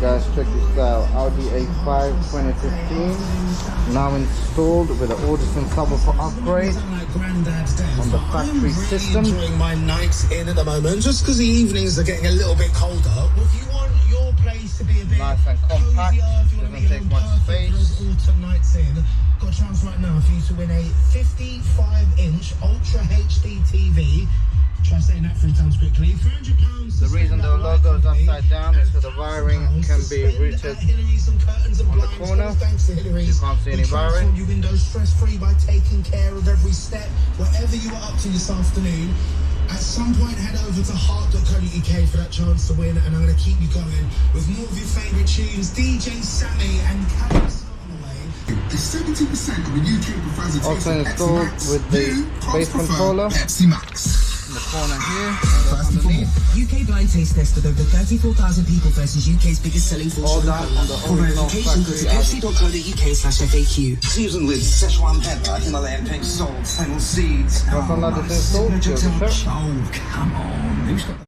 guys, check this out. Audi A5 2015 now installed with an Audison subwoofer upgrade on the factory system. Enjoying my nights in at the moment, just because the evenings are getting a little bit colder. Well, if you want your place to be a bit nice and compact, doesn't take much space. Autumn nights in, got a chance right now for you to win a 55-inch Ultra HD TV. Try saying that 3 times quickly. £300. The reason the logo is upside down is so the wiring can be routed on the corner. You can't see any wiring. Your windows stress-free by taking care of every step. Whatever you are up to this afternoon, at some point head over to heart.co.uk for that chance to win, and I'm going to keep you going with more of your favourite tunes. DJ Sammy and Callum. The 70% of the UK prefers a Also installed with the bass controller Pepsi Max. in the corner here, underneath. UK blind taste test with over 34,000 people versus UK's biggest selling All Porsche. done on the For original verification, go to factory. fc.co.uk/FAQ. Seasoned with Szechuan pepper, Himalayan pink salt, fennel seeds. Got some of this installed, give it a shot. Oh, come on. Who's got